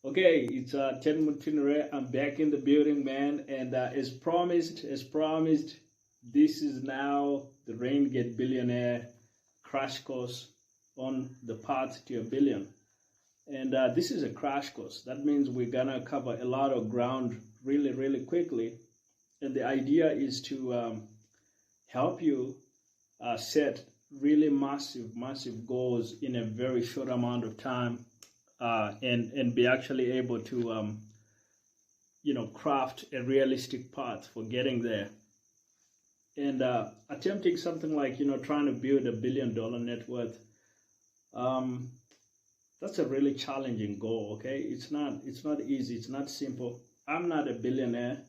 Okay, it's Ted Mutinere. I'm back in the building, man. And as promised, this is now the Renegade billionaire crash course on the path to a billion. And this is a crash course. That means we're gonna cover a lot of ground really, really quickly. And the idea is to help you set really massive goals in a very short amount of time, and be actually able to craft a realistic path for getting there. And attempting something like trying to build $1 billion net worth, that's a really challenging goal. Okay, it's not easy, it's not simple. I'm not a billionaire.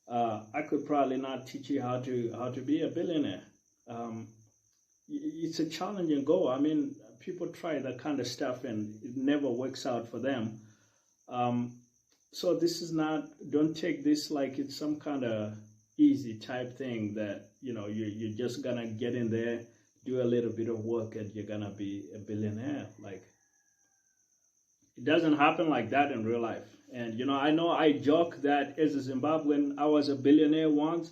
I could probably not teach you how to be a billionaire. It's a challenging goal. I mean, people try that kind of stuff and it never works out for them. So this is not, don't take this like it's some kind of easy type thing that, you're just gonna get in there, do a little bit of work and you're gonna be a billionaire. Like, it doesn't happen like that in real life. And, I know I joke that as a Zimbabwean, I was a billionaire once,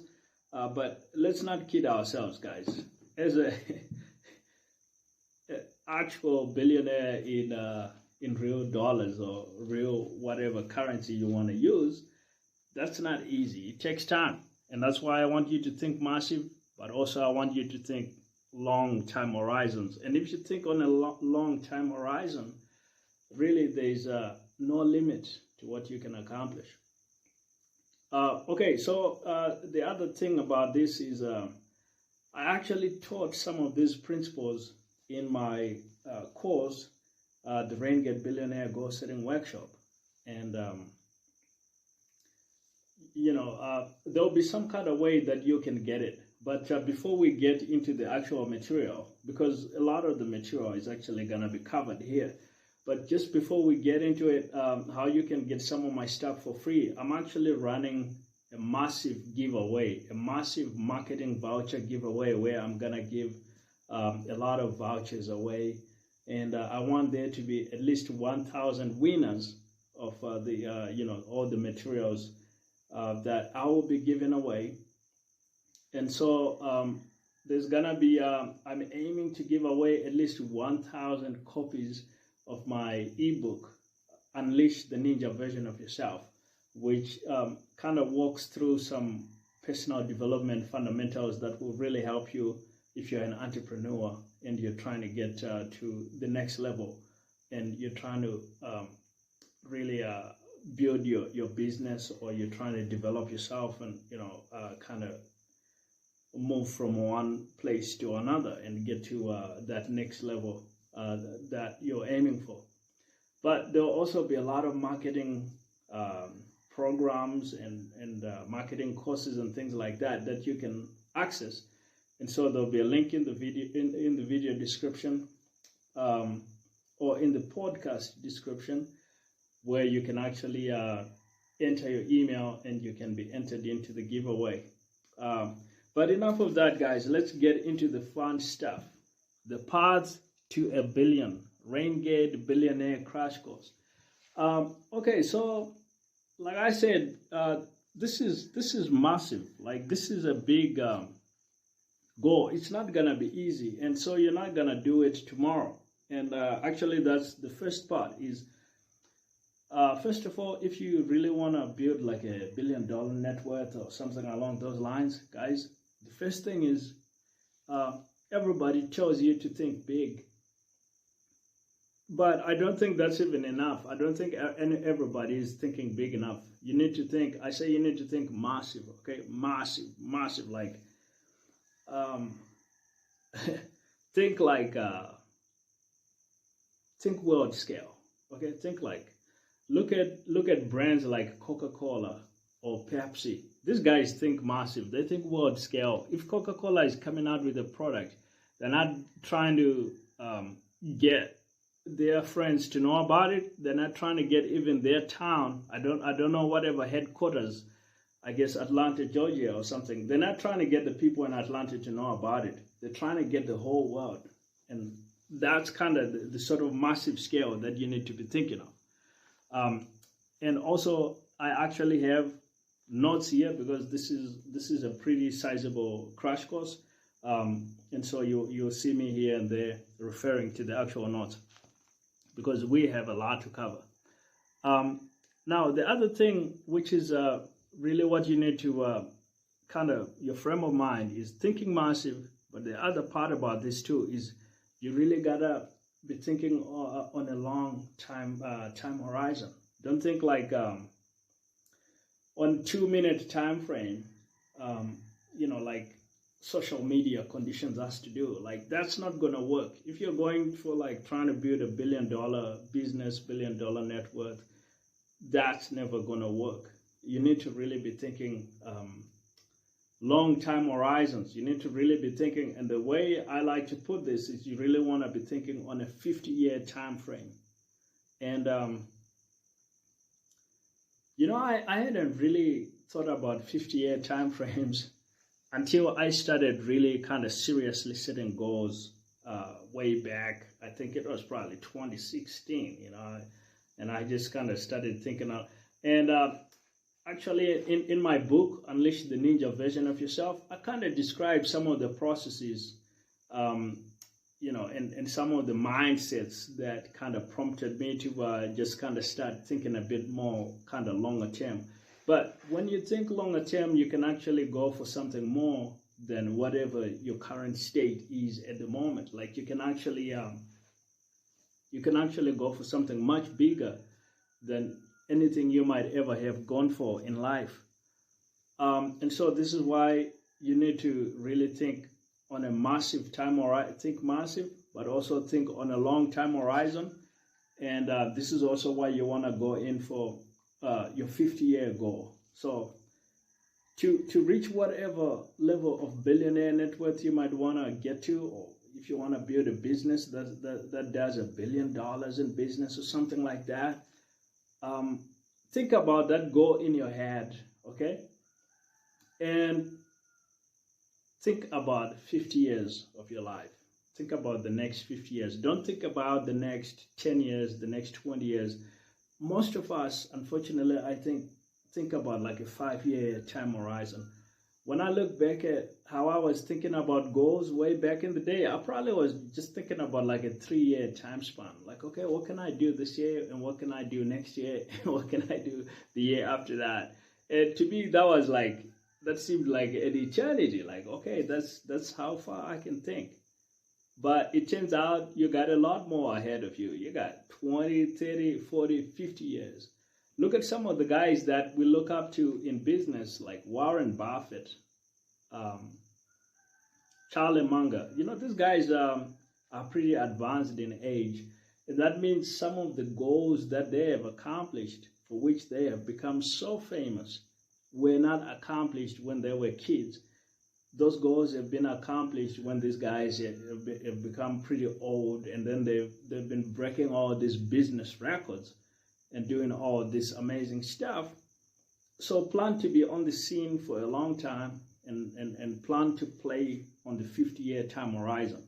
but let's not kid ourselves, guys. As a actual billionaire in real dollars or real whatever currency you want to use, that's not easy. It takes time, and that's why I want you to think massive, but also I want you to think long-time horizons. And if you think on a long-time horizon, really there's no limit to what you can accomplish. Okay, so the other thing about this is I actually taught some of these principles in my course, the Renegade Billionaire Goal Setting Workshop. And, there'll be some kind of way that you can get it. But before we get into the actual material, because a lot of the material is actually going to be covered here, but just before we get into it, how you can get some of my stuff for free, I'm actually running a massive giveaway, a massive marketing voucher giveaway where I'm gonna give a lot of vouchers away, and I want there to be at least 1,000 winners of all the materials that I will be giving away. And so there's gonna be I'm aiming to give away at least 1,000 copies of my ebook, Unleash the Ninja Version of Yourself, which kind of walks through some personal development fundamentals that will really help you if you're an entrepreneur and you're trying to get to the next level, and you're trying to really build your business, or you're trying to develop yourself and kind of move from one place to another and get to that next level that you're aiming for. But there'll also be a lot of marketing programs and marketing courses and things like that you can access. And so there'll be a link in the video description, or in the podcast description, where you can actually enter your email and you can be entered into the giveaway. But enough of that, guys. Let's get into the fun stuff. The path to a billion. Renegade Billionaire Crash Course. Okay, so like I said, this is massive. Like, this is a big goal. It's not gonna be easy, and so you're not gonna do it tomorrow. And actually, that's the first part. Is first of all, if you really want to build like a $1 billion net worth or something along those lines, guys, the first thing is everybody tells you to think big. But I don't think that's even enough. I don't think everybody is thinking big enough. You need to think, I say you need to think massive, okay? Massive, like, think like, think world scale, okay? Think like, look at brands like Coca-Cola or Pepsi. These guys think massive. They think world scale. If Coca-Cola is coming out with a product, they're not trying to get their friends to know about it. They're not trying to get even their town. I don't know, whatever headquarters, I guess Atlanta, Georgia or something. They're not trying to get the people in Atlanta to know about it. They're trying to get the whole world. And that's kind of the sort of massive scale that you need to be thinking of. And also I actually have notes here because this is a pretty sizable crash course, and so you'll see me here and there referring to the actual notes because we have a lot to cover. Now the other thing, which is really what you need to kind of your frame of mind, is thinking massive. But the other part about this too is you really gotta be thinking on a long time horizon. Don't think like on 2 minute time frame, like social media conditions has to do. Like that's not gonna work. If you're going for like trying to build $1 billion business, $1 billion net worth, that's never gonna work. You need to really be thinking long time horizons. You need to really be thinking, and the way I like to put this is you really want to be thinking on a 50-year time frame. And I hadn't really thought about 50-year time frames until I started really kind of seriously setting goals way back. I think it was probably 2016, and I just kind of started thinking out. And actually, in my book, Unleash the Ninja Version of Yourself, I kind of describe some of the processes, and some of the mindsets that kind of prompted me to just kind of start thinking a bit more kind of longer term. But when you think longer term, you can actually go for something more than whatever your current state is at the moment. Like you can actually go for something much bigger than anything you might ever have gone for in life. And so this is why you need to really think on a massive time horizon. Think massive, but also think on a long time horizon. And this is also why you want to go in for your 50-year goal. So to reach whatever level of billionaire net worth you might want to get to, or if you want to build a business that does $1 billion in business or something like that, think about that goal in your head, okay? And think about 50 years of your life. Think about the next 50 years. Don't think about the next 10 years, the next 20 years. Most of us, unfortunately, I think about like a 5-year time horizon. When I look back at how I was thinking about goals way back in the day, I probably was just thinking about like a 3-year time span. Like, okay, what can I do this year? And what can I do next year? And what can I do the year after that? And to me, that seemed like an eternity. Like, okay, that's how far I can think. But it turns out you got a lot more ahead of you. You got 20, 30, 40, 50 years. Look at some of the guys that we look up to in business, like Warren Buffett, Charlie Munger. These guys are pretty advanced in age. And that means some of the goals that they have accomplished, for which they have become so famous, were not accomplished when they were kids. Those goals have been accomplished when these guys have become pretty old, and then they've been breaking all these business records and doing all this amazing stuff. So plan to be on the scene for a long time and plan to play on the 50-year time horizon.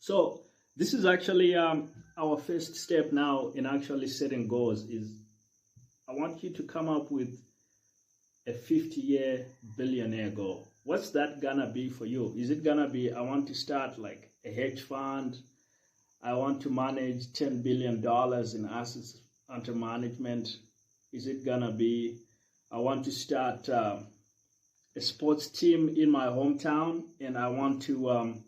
So this is actually our first step now in actually setting goals. Is I want you to come up with a 50-year billionaire goal. What's that gonna be for you? Is it gonna be, I want to start like a hedge fund? I want to manage $10 billion in assets under management? Is it gonna be, I want to start a sports team in my hometown, and I want to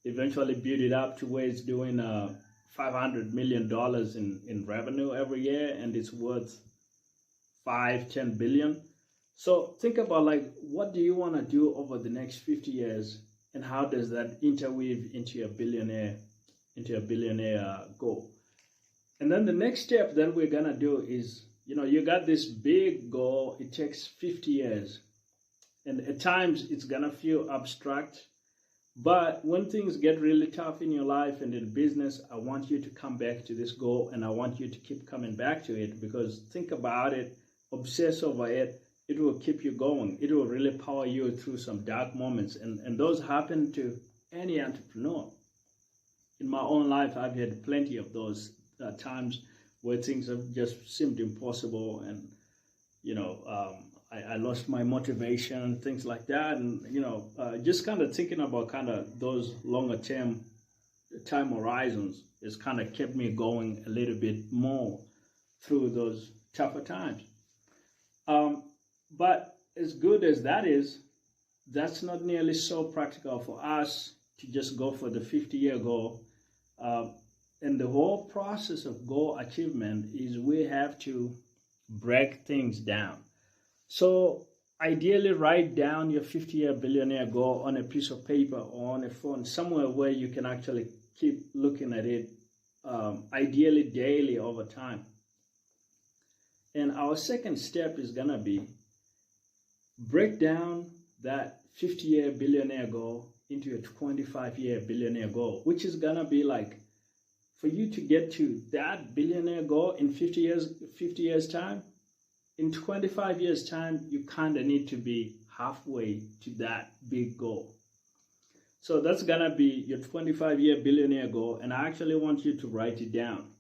eventually build it up to where it's doing $500 million in revenue every year, and it's worth 5-10 billion. So think about, like, what do you want to do over the next 50 years, and how does that interweave into a billionaire goal? And then the next step that we're gonna do is, you got this big goal. It takes 50 years, and at times it's gonna feel abstract. But when things get really tough in your life and in business, I want you to come back to this goal, and I want you to keep coming back to it, because think about it, obsess over it. It will keep you going. It will really power you through some dark moments, and those happen to any entrepreneur. in my own life, I've had plenty of those times where things have just seemed impossible, and I lost my motivation, things like that, and just kind of thinking about kind of those longer term time horizons has kind of kept me going a little bit more through those tougher times. But as good as that is, that's not nearly so practical for us to just go for the 50-year goal. And the whole process of goal achievement is we have to break things down. So ideally, write down your 50-year billionaire goal on a piece of paper or on a phone, somewhere where you can actually keep looking at it, ideally daily over time. And our second step is going to be break down that 50-year billionaire goal into a 25-year billionaire goal, which is going to be like, for you to get to that billionaire goal in 50 years time, in 25 years time, you kind of need to be halfway to that big goal. So that's going to be your 25-year billionaire goal, and I actually want you to write it down.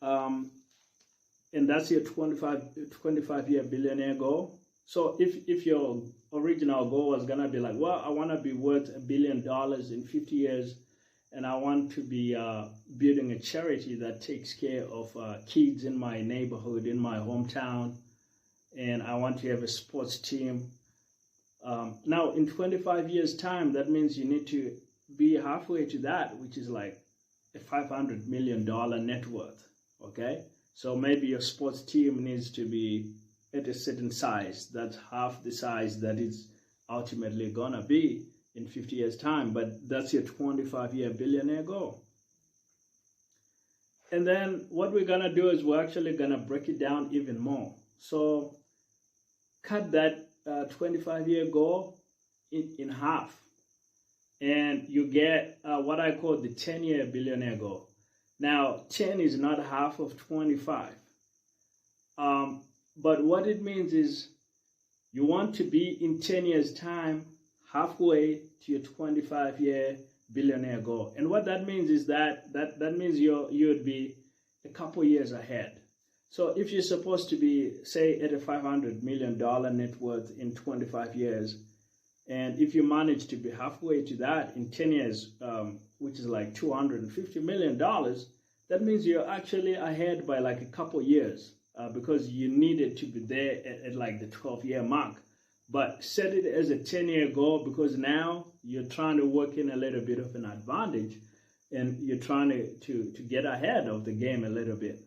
And that's your 25-year billionaire goal. So if your original goal was going to be like, well, I want to be worth $1 billion in 50 years, and I want to be building a charity that takes care of kids in my neighborhood, in my hometown, and I want to have a sports team. Now, in 25 years' time, that means you need to be halfway to that, which is like a $500 million net worth, okay? So maybe your sports team needs to be at a certain size. That's half the size that it's ultimately going to be in 50 years' time, but that's your 25-year billionaire goal. And then what we're going to do is we're actually going to break it down even more. So cut that 25-year goal in half, and you get what I call the 10-year billionaire goal. Now, 10 is not half of 25. But what it means is you want to be in 10 years' time halfway to your 25-year billionaire goal. And what that means is that means you would be a couple years ahead. So if you're supposed to be, say, at a $500 million net worth in 25 years, and if you manage to be halfway to that in 10 years, which is like $250 million, that means you're actually ahead by like a couple years, because you needed to be there at like the 12-year mark. But set it as a 10-year goal, because now you're trying to work in a little bit of an advantage, and you're trying to get ahead of the game a little bit.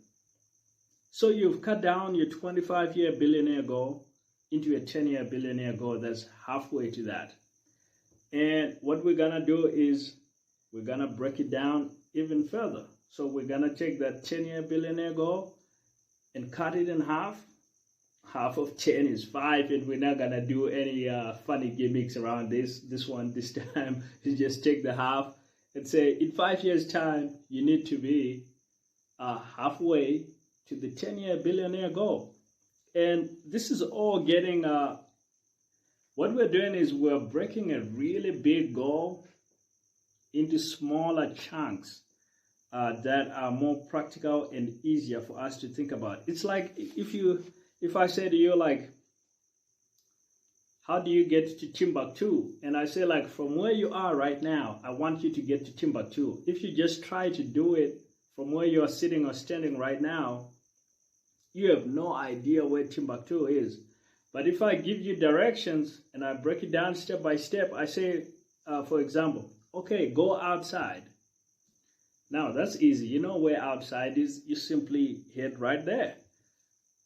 So you've cut down your 25-year billionaire goal into a 10-year billionaire goal that's halfway to that. And what we're going to do is we're going to break it down even further. So we're going to take that 10-year billionaire goal and cut it in half. Half of 10 is 5, and we're not going to do any funny gimmicks around this time. You just take the half and say, in 5 years' time, you need to be halfway to the 10-year billionaire goal. And this is all getting, what we're doing is we're breaking a really big goal into smaller chunks that are more practical and easier for us to think about. It's like if I say to you, like, how do you get to Timbuktu? And I say, like, from where you are right now, I want you to get to Timbuktu. If you just try to do it from where you are sitting or standing right now, you have no idea where Timbuktu is. But if I give you directions and I break it down step by step, I say, for example, okay, go outside. Now, that's easy. You know where outside is. You simply head right there.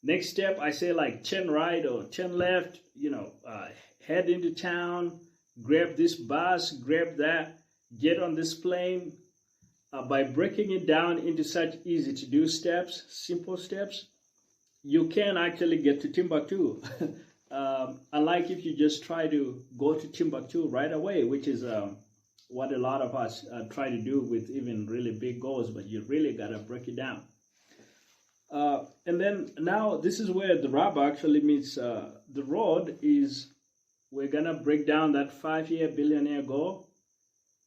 Next step, I say, like, turn right or turn left, head into town, grab this bus, grab that, get on this plane. By breaking it down into such easy-to-do steps, simple steps, you can actually get to Timbuktu. Unlike if you just try to go to Timbuktu right away, which is what a lot of us try to do with even really big goals, but you really got to break it down. And then now this is where the rubber actually meets the road. Is we're going to break down that 5-year billionaire goal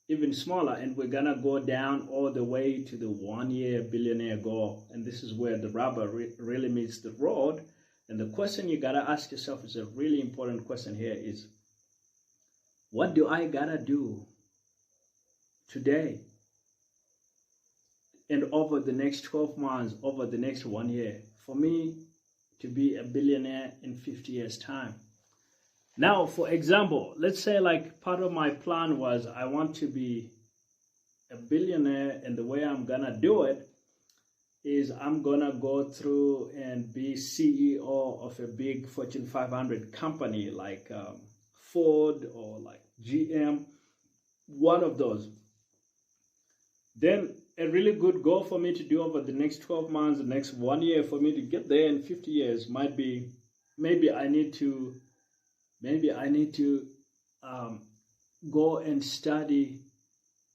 even smaller, and we're gonna go down all the way to the 1 year billionaire goal. And this is where the rubber really meets the road. And the question you gotta ask yourself is a really important question here is, what do I gotta do today and over the next 12 months, over the next 1 year, for me to be a billionaire in 50 years time? Now, for example, let's say like part of my plan was I want to be a billionaire, and the way I'm gonna do it is I'm gonna go through and be CEO of a big Fortune 500 company like Ford or like GM, one of those. Then a really good goal for me to do over the next 12 months, the next 1 year, for me to get there in 50 years might be, maybe I need to go and study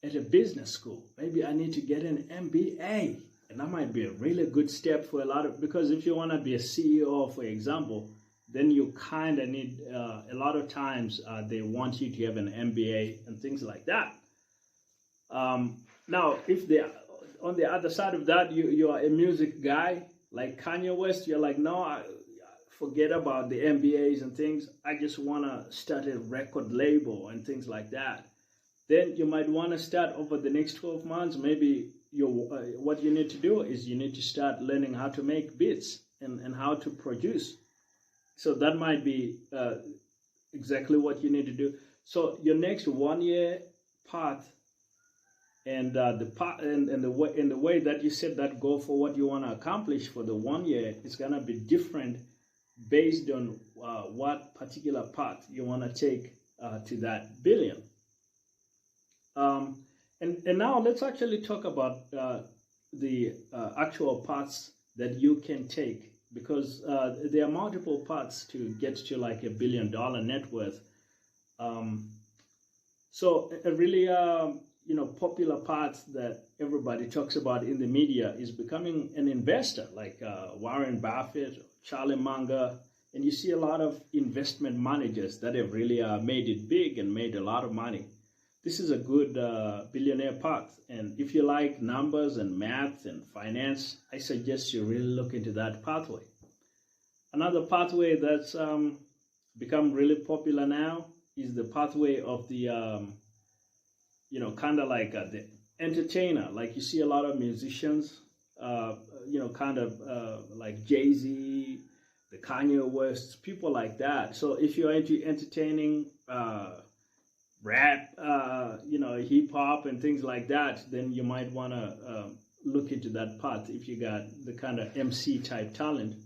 at a business school. Maybe I need to get an MBA. And that might be a really good step for a lot of, because if you want to be a CEO, for example, then you kind of need, a lot of times they want you to have an MBA and things like that. Now, if they, on the other side of that, you are a music guy, like Kanye West, you're like, no, forget about the MBAs and things. I just want to start a record label and things like that. Then you might want to start over the next 12 months. Maybe what you need to do is you need to start learning how to make beats and how to produce. So that might be exactly what you need to do. So your next 1 year path and the way that you set that goal for what you want to accomplish for the 1 year is gonna be different based on what particular path you want to take to that billion. And now let's actually talk about the actual paths that you can take, because there are multiple paths to get to like $1 billion net worth. So a really popular path that everybody talks about in the media is becoming an investor, like Warren Buffett, Charlie Munger, and you see a lot of investment managers that have really made it big and made a lot of money. This is a good billionaire path, and if you like numbers and math and finance, I suggest you really look into that pathway. Another pathway that's become really popular now is the pathway of the kind of like the entertainer. Like you see a lot of musicians, kind of like Jay-Z, the Kanye West, people like that. So if you're into entertaining, rap, hip hop and things like that, then you might want to look into that path if you got the kind of MC type talent.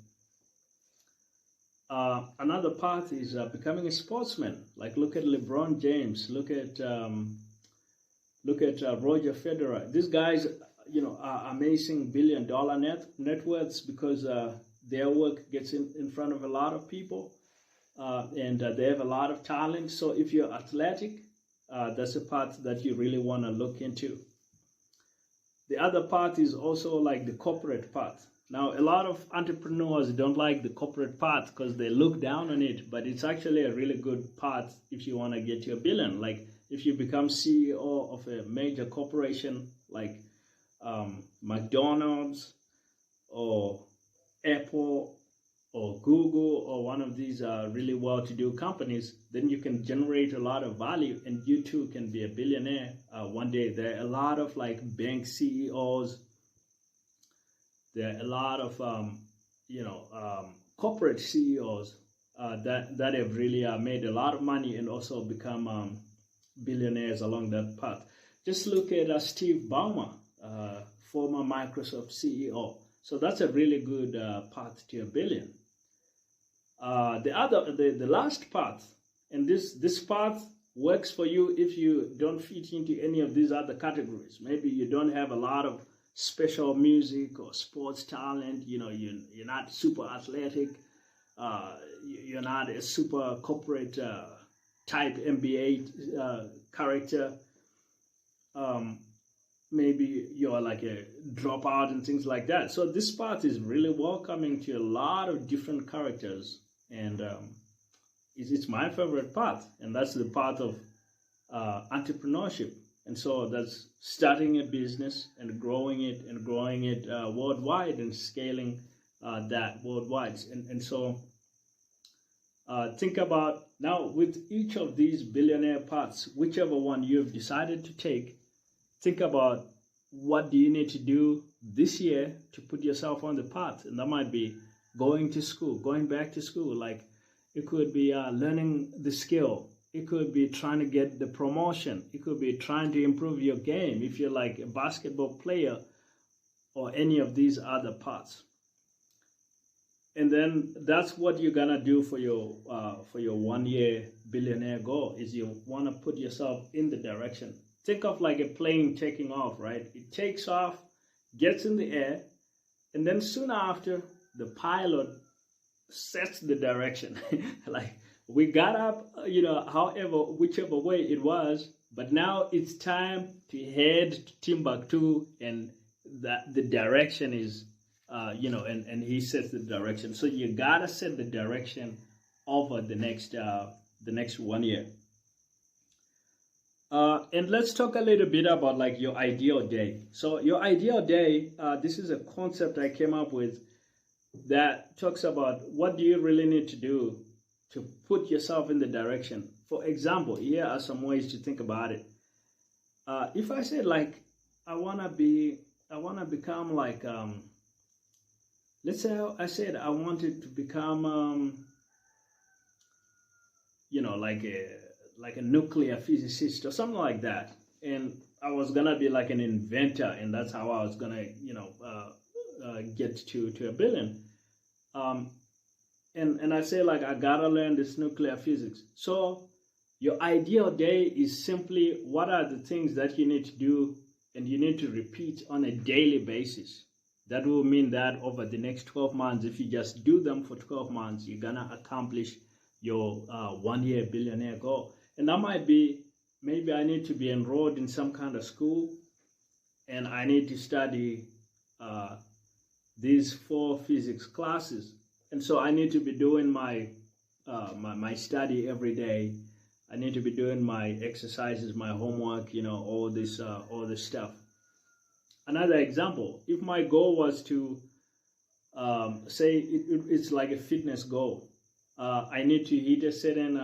Another path is becoming a sportsman. Like look at LeBron James, look at Roger Federer. These guys, are amazing $1 billion net worths because their work gets in front of a lot of people, and they have a lot of talent. So if you're athletic, that's a path that you really want to look into. The other path is also like the corporate path. Now, a lot of entrepreneurs don't like the corporate path because they look down on it, but it's actually a really good path if you want to get to $1 billion. Like if you become CEO of a major corporation like McDonald's or Apple or Google or one of these really well-to-do companies, then you can generate a lot of value and you too can be a billionaire one day. There are a lot of like bank CEOs. There are a lot of corporate CEOs that have really made a lot of money and also become billionaires along that path. Just look at Steve Ballmer, former Microsoft CEO. So that's a really good path to $1 billion. The last path, and this path works for you if you don't fit into any of these other categories. Maybe you don't have a lot of special music or sports talent. You're not super athletic. You're not a super corporate type MBA character. Maybe you're like a dropout and things like that. So this path is really welcoming to a lot of different characters, and it's my favorite path, and that's the path of entrepreneurship. And so that's starting a business and growing it worldwide and scaling that worldwide. And so think about now with each of these billionaire paths, whichever one you've decided to take, think about what do you need to do this year to put yourself on the path. And that might be going to school, going back to school. Like it could be learning the skill. It could be trying to get the promotion. It could be trying to improve your game if you're like a basketball player or any of these other parts. And then that's what you're gonna do for your 1 year billionaire goal is you wanna put yourself in the direction. Think of like a plane taking off, right? It takes off, gets in the air, and then soon after, the pilot sets the direction. Like we got up, however, whichever way it was, but now it's time to head to Timbuktu, and that the direction is, and he sets the direction. So you gotta set the direction over the next 1 year. And let's talk a little bit about like your ideal day. So your ideal day, this is a concept I came up with that talks about what do you really need to do to put yourself in the direction. For example, here are some ways to think about it. If I said like I wanna become like let's say I said I wanted to become like a nuclear physicist or something like that, and I was gonna be like an inventor, and that's how I was gonna get to a billion. And I say like I gotta learn this nuclear physics. So your ideal day is simply what are the things that you need to do and you need to repeat on a daily basis. That will mean that over the next 12 months, if you just do them for 12 months, you're gonna accomplish your 1 year billionaire goal. And that might be, maybe I need to be enrolled in some kind of school and I need to study these 4 physics classes. And so I need to be doing my study every day. I need to be doing my exercises, my homework, all this stuff. Another example, if my goal was to say it's like a fitness goal, I need to hit a certain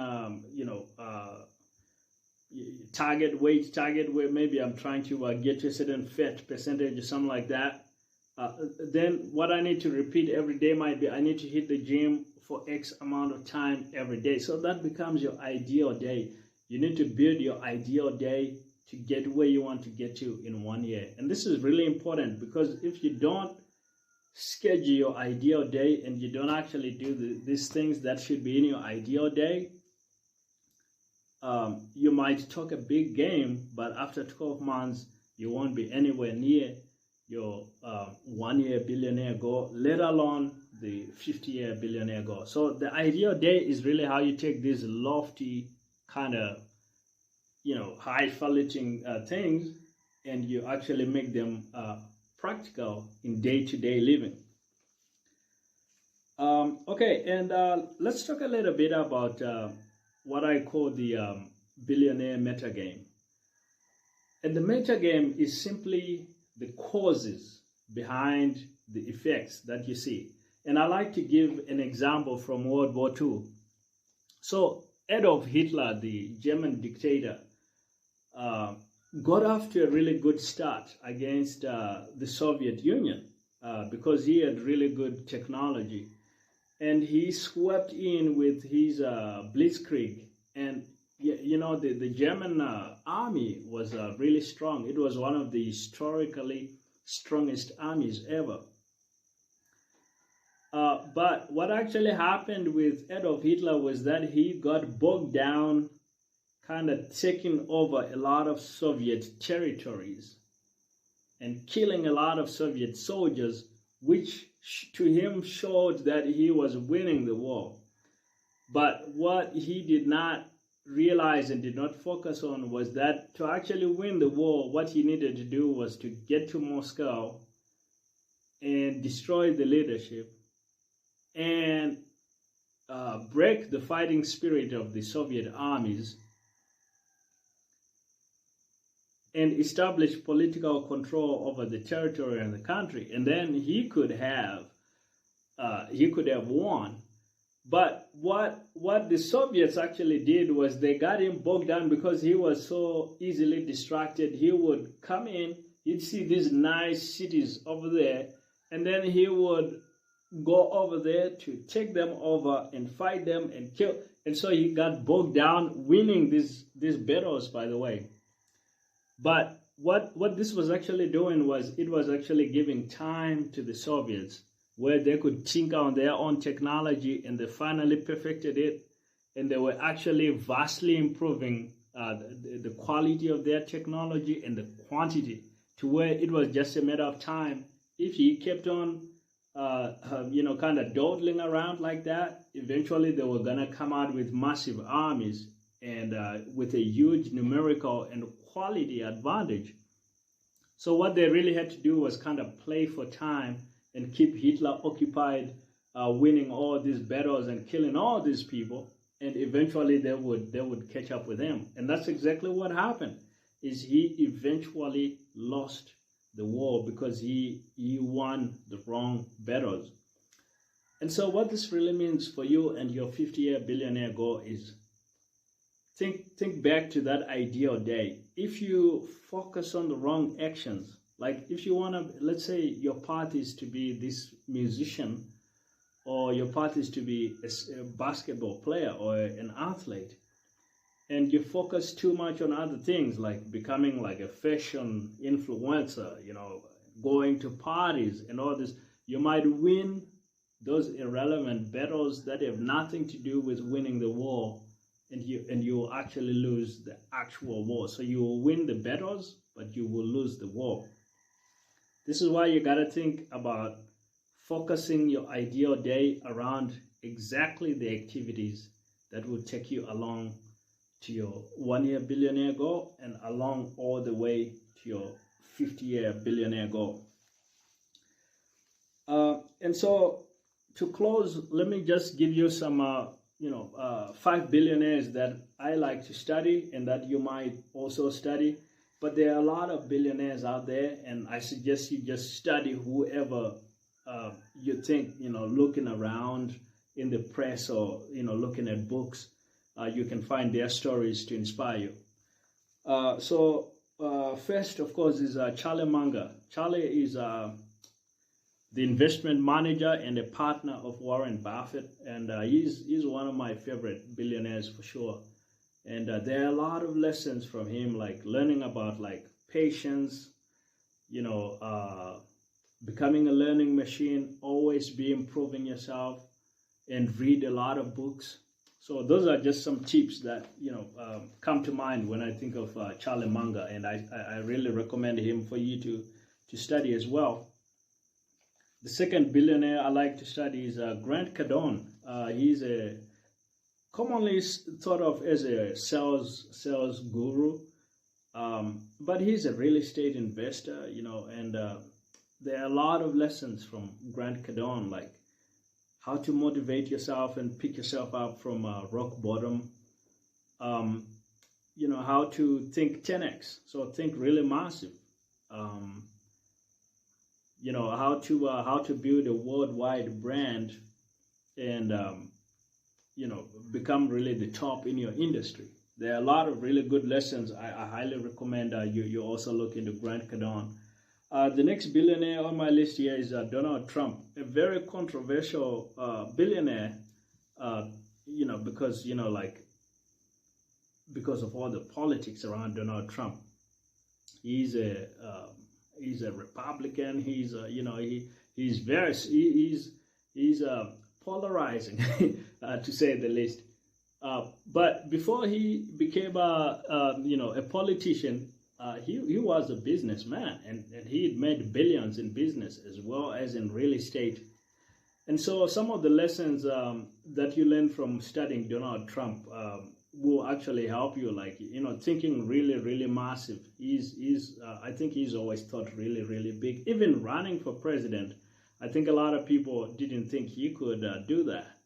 weight target where maybe I'm trying to get to a certain fat percentage or something like that. Then what I need to repeat every day might be I need to hit the gym for X amount of time every day. So that becomes your ideal day. You need to build your ideal day to get where you want to get to in 1 year. And this is really important because if you don't schedule your ideal day and you don't actually do these things that should be in your ideal day, you might talk a big game, but after 12 months, you won't be anywhere near your 1 year billionaire goal, let alone the 50-year billionaire goal. So the ideal day is really how you take these lofty kind of, highfalutin things and you actually make them practical in day-to-day living. Okay, and let's talk a little bit about what I call the billionaire metagame. And the metagame is simply the causes behind the effects that you see. And I like to give an example from World War II. So Adolf Hitler, the German dictator, got off to a really good start against the Soviet Union because he had really good technology. And he swept in with his blitzkrieg. And, the German army was really strong. It was one of the historically strongest armies ever. But what actually happened with Adolf Hitler was that he got bogged down kind of taking over a lot of Soviet territories and killing a lot of Soviet soldiers, which to him showed that he was winning the war. But what he did not realize and did not focus on was that to actually win the war, what he needed to do was to get to Moscow and destroy the leadership and break the fighting spirit of the Soviet armies and establish political control over the territory and the country, and then he could have won. But what the Soviets actually did was they got him bogged down because he was so easily distracted. He would come in, you'd see these nice cities over there, and then he would go over there to take them over and fight them and kill. And so he got bogged down winning these battles, by the way. But what this was actually doing was it was actually giving time to the Soviets where they could tinker on their own technology, and they finally perfected it, and they were actually vastly improving the quality of their technology and the quantity to where it was just a matter of time. If he kept on kind of dawdling around like that, eventually they were gonna come out with massive armies and with a huge numerical and quality advantage. So what they really had to do was kind of play for time and keep Hitler occupied, winning all these battles and killing all these people, and eventually they would catch up with him. And that's exactly what happened. Is he eventually lost the war because he won the wrong battles. And so what this really means for you and your 50-year billionaire goal is think back to that ideal day. If you focus on the wrong actions, like if you want to, let's say your path is to be this musician, or your path is to be a basketball player or an athlete, and you focus too much on other things like becoming like a fashion influencer, going to parties and all this, you might win those irrelevant battles that have nothing to do with winning the war, and you will actually lose the actual war. So you will win the battles, but you will lose the war. This is why you got to think about focusing your ideal day around exactly the activities that will take you along to your 1-year billionaire goal and along all the way to your 50-year billionaire goal. And so to close, let me just give you some 5 billionaires that I like to study and that you might also study. But there are a lot of billionaires out there, and I suggest you just study whoever you think, looking around in the press or, looking at books, you can find their stories to inspire you. First, of course, is Charlie Munger. Charlie is the investment manager and a partner of Warren Buffett, and he's one of my favorite billionaires for sure. And there are a lot of lessons from him, like learning about like patience, becoming a learning machine, always be improving yourself, and read a lot of books. So those are just some tips that come to mind when I think of Charlie Munger, and I really recommend him for you to study as well. The second billionaire I like to study is Grant Cardone. He's a commonly thought of as a sales guru, but he's a real estate investor, and there are a lot of lessons from Grant Cardone, like how to motivate yourself and pick yourself up from rock bottom, how to think 10x, so think really massive, how to build a worldwide brand and become really the top in your industry. There are a lot of really good lessons. I highly recommend you also look into Grant Cardone. The next billionaire on my list here is Donald Trump, a very controversial billionaire, because of all the politics around Donald Trump. He's a Republican. He's polarizing, to say the least. But before he became a politician, he was a businessman, and he had made billions in business as well as in real estate. And so some of the lessons that you learn from studying Donald Trump will actually help you, like, thinking really, really massive. I think he's always thought really, really big. Even running for president, I think a lot of people didn't think he could do that.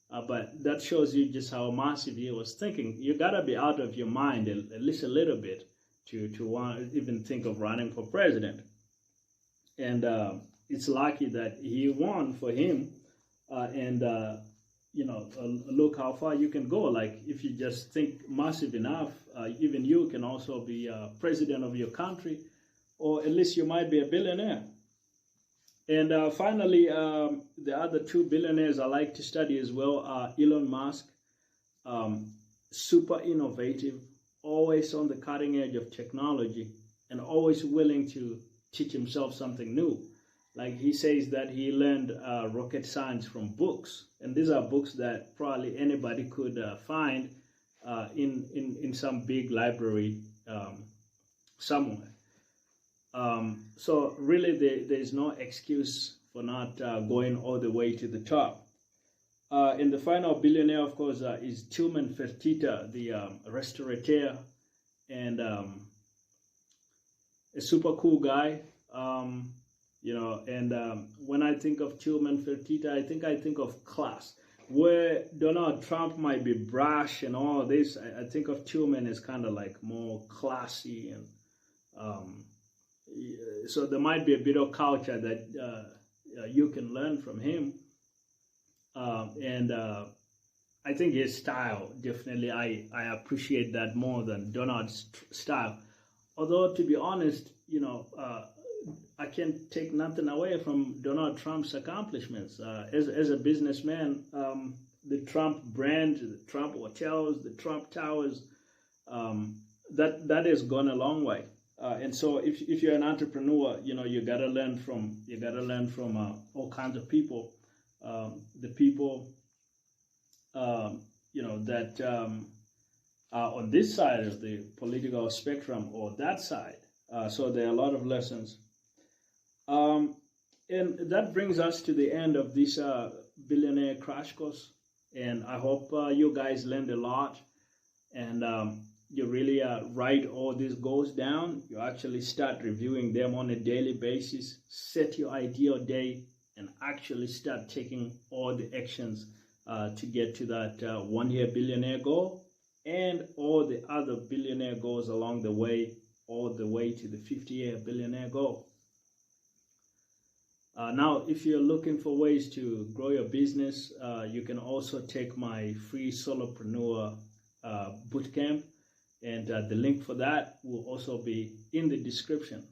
But that shows you just how massive he was thinking. You gotta be out of your mind at least a little bit even think of running for president. And it's lucky that he won for him. And look how far you can go. Like if you just think massive enough, even you can also be president of your country, or at least you might be a billionaire. And finally, the other two billionaires I like to study as well are Elon Musk, super innovative, always on the cutting edge of technology, and always willing to teach himself something new. Like he says that he learned rocket science from books, and these are books that probably anybody could find in some big library somewhere. So really there is no excuse for not going all the way to the top. And the final billionaire, of course, is Tillman Fertitta, the restaurateur, and a super cool guy. When I think of Tillman Fertitta, I think of class. Where Donald Trump might be brash and all this, I think of Tillman as kind of like more classy, and so there might be a bit of culture that you can learn from him. I think his style, definitely, I appreciate that more than Donald's style. Although, to be honest, I can't take nothing away from Donald Trump's accomplishments. As a businessman, the Trump brand, the Trump hotels, the Trump towers, that has gone a long way. And so if you're an entrepreneur, you gotta learn from all kinds of people. The people that are on this side of the political spectrum or that side. So there are a lot of lessons. And that brings us to the end of this billionaire crash course. And I hope you guys learned a lot, and you really write all these goals down. You actually start reviewing them on a daily basis. Set your ideal day and actually start taking all the actions to get to that 1 year billionaire goal, and all the other billionaire goals along the way, all the way to the 50-year billionaire goal. Now, if you're looking for ways to grow your business, you can also take my free solopreneur bootcamp, and the link for that will also be in the description.